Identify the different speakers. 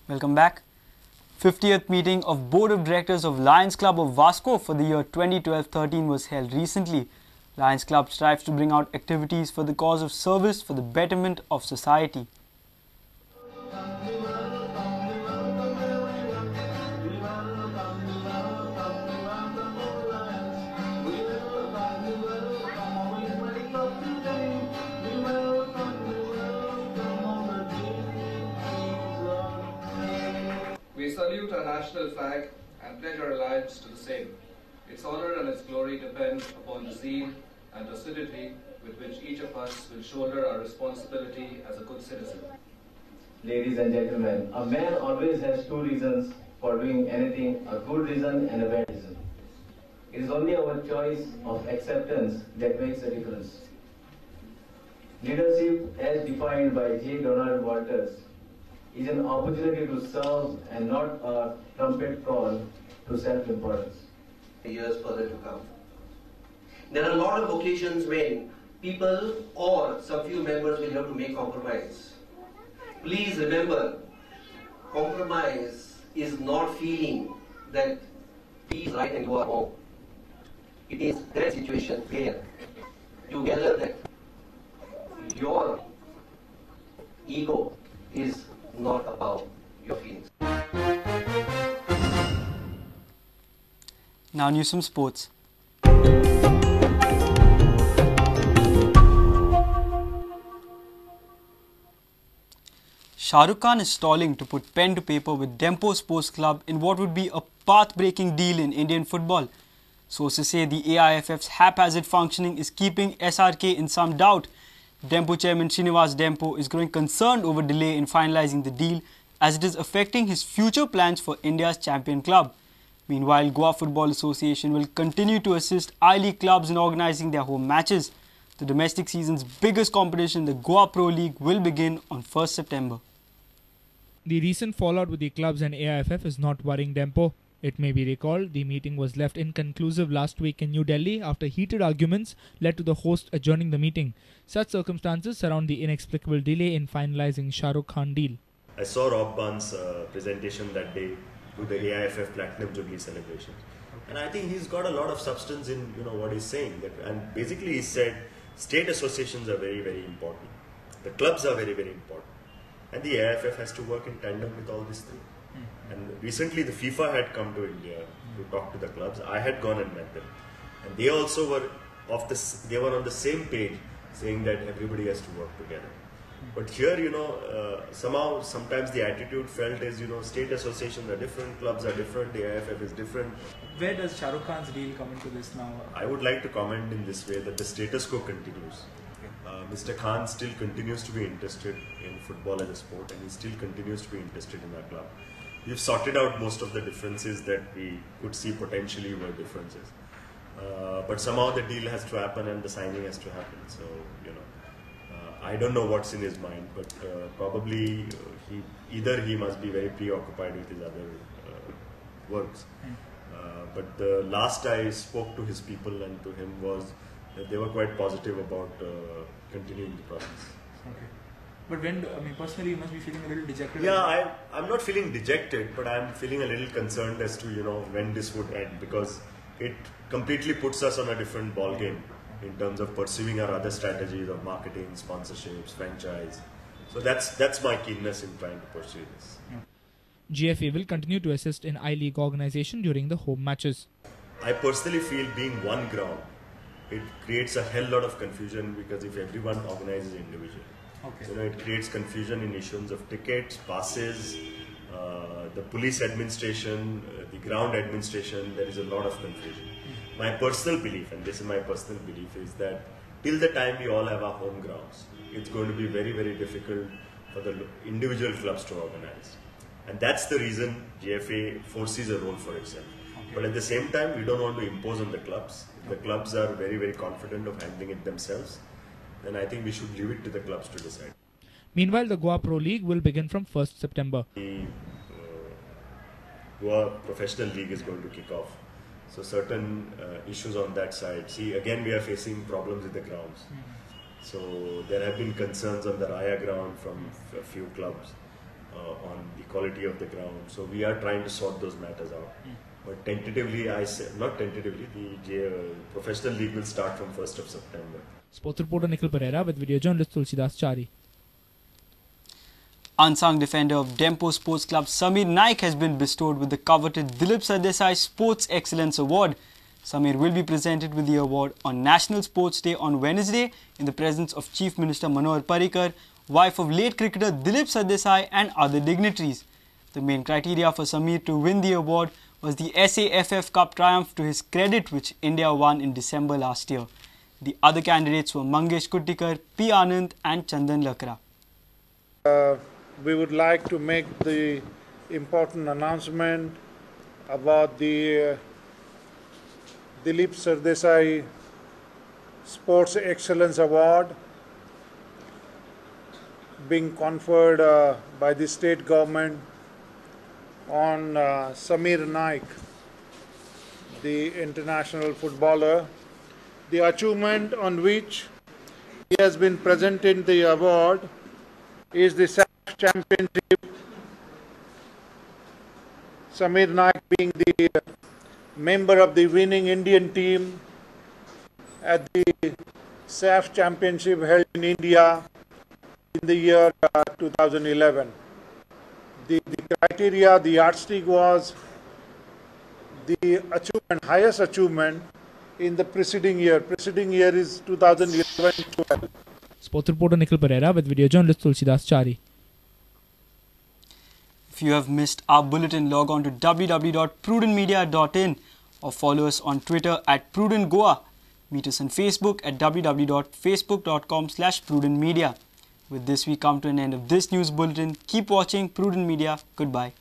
Speaker 1: Welcome back. 50th meeting of Board of Directors of Lions Club of Vasco for the year 2012-13 was held recently. Lions Club strives to bring out activities for the cause of service for the betterment of society.
Speaker 2: We salute our national flag and pledge our allegiance to the same. Its honor and its glory depend upon the zeal and lucidity with which each of us will shoulder our responsibility as a good citizen.
Speaker 3: Ladies and gentlemen, a man always has two reasons for doing anything, a good reason and a bad reason. It is only our choice of acceptance that makes a difference. Leadership, as defined by J. Donald Walters, is an opportunity to serve and not a trumpet call to self-importance.
Speaker 4: Years further to come. There are a lot of occasions when people or some few members will have to make compromise. Please remember, compromise is not feeling that he is right and you are wrong. It is that situation where you gather that your ego is not about your feelings.
Speaker 1: Now news from sports. Shah Rukh Khan is stalling to put pen to paper with Dempo Sports Club in what would be a path-breaking deal in Indian football. Sources say the AIFF's haphazard functioning is keeping SRK in some doubt. Dempo chairman Shrinivas Dempo is growing concerned over delay in finalizing the deal as it is affecting his future plans for India's champion club. Meanwhile, Goa Football Association will continue to assist I-League clubs in organising their home matches. The domestic season's biggest competition, the Goa Pro League, will begin on 1st September.
Speaker 5: The recent fallout with the clubs and AIFF is not worrying Dempo. It may be recalled, the meeting was left inconclusive last week in New Delhi after heated arguments led to the host adjourning the meeting. Such circumstances surround the inexplicable delay in finalizing Shah Rukh Khan deal.
Speaker 6: I saw Rob Bunn's presentation that day to the AIFF Platinum Jubilee celebration. And I think he's got a lot of substance in what he's saying. And basically he said state associations are very, very important. The clubs are very, very important. And the AIFF has to work in tandem with all these three. And recently the FIFA had come to India to talk to the clubs. I had gone and met them. And they also were on the same page saying that everybody has to work together. But here, sometimes the attitude felt is, state associations are different, clubs are different, the AIFF is different.
Speaker 5: Where does Shah Rukh Khan's deal come into this now?
Speaker 6: I would like to comment in this way that the status quo continues. Mr. Khan still continues to be interested in football as a sport and he still continues to be interested in our club. We've sorted out most of the differences that we could see potentially were differences. But somehow the deal has to happen and the signing has to happen. So, I don't know what's in his mind, but probably he must be very preoccupied with his other works. But the last I spoke to his people and to him was that they were quite positive about continuing the process.
Speaker 5: Okay. But personally you must be feeling a little dejected.
Speaker 6: Yeah, I'm not feeling dejected, but I'm feeling a little concerned as to, when this would end, because it completely puts us on a different ball game in terms of pursuing our other strategies of marketing, sponsorships, franchise. So that's my keenness in trying to pursue this.
Speaker 5: GFA will continue to assist in I-League organisation during the home matches.
Speaker 6: I personally feel being one ground, it creates a hell lot of confusion because if everyone organizes individually. Okay. It creates confusion in issues of tickets, passes, the police administration, the ground administration. There is a lot of confusion. My personal belief, and this is my personal belief, is that till the time we all have our home grounds, it's going to be very, very difficult for the individual clubs to organize. And that's the reason GFA foresees a role for itself. Okay. But at the same time, we don't want to impose on the clubs. If the clubs are very, very confident of handling it themselves, then I think we should leave it to the clubs to decide.
Speaker 5: Meanwhile, the Goa Pro League will begin from 1st September.
Speaker 6: The Goa Professional League is going to kick off. So certain issues on that side. See, again we are facing problems with the grounds. So there have been concerns on the Raya ground from a few clubs. on the quality of the ground. So we are trying to sort those matters out. But tentatively, not tentatively, the professional league will start from 1st of September.
Speaker 5: Sports reporter Nikhil Pereira with video journalist Tulsidas Chari.
Speaker 1: Unsung defender of Dempo Sports Club Samir Naik has been bestowed with the coveted Dilip Sardesai Sports Excellence Award. Samir will be presented with the award on National Sports Day on Wednesday in the presence of Chief Minister Manohar Parrikar, wife of late cricketer Dilip Sardesai and other dignitaries. The main criteria for Samir to win the award was the AIFF Cup triumph to his credit which India won in December last year. The other candidates were Mangesh Kuttikar, P. Anand and Chandan Lakra.
Speaker 7: We would like to make the important announcement about the Dilip Sardesai Sports Excellence Award being conferred by the state government on Samir Naik, the international footballer. The achievement on which he has been presented the award is the AIFF Championship. Samir Naik being the member of the winning Indian team at the AIFF Championship held in India in the year 2011. The criteria, the yardstick was the highest achievement in the preceding year. Preceding year is 2011-12.
Speaker 5: Sports reporter Nikhil Pereira with video journalist Tulsidas Chari.
Speaker 1: If you have missed our bulletin, log on to www.prudentmedia.in or follow us on Twitter at Prudent Goa. Meet us on Facebook at www.facebook.com/prudentmedia. With this, we come to an end of this news bulletin. Keep watching Prudent Media. Goodbye.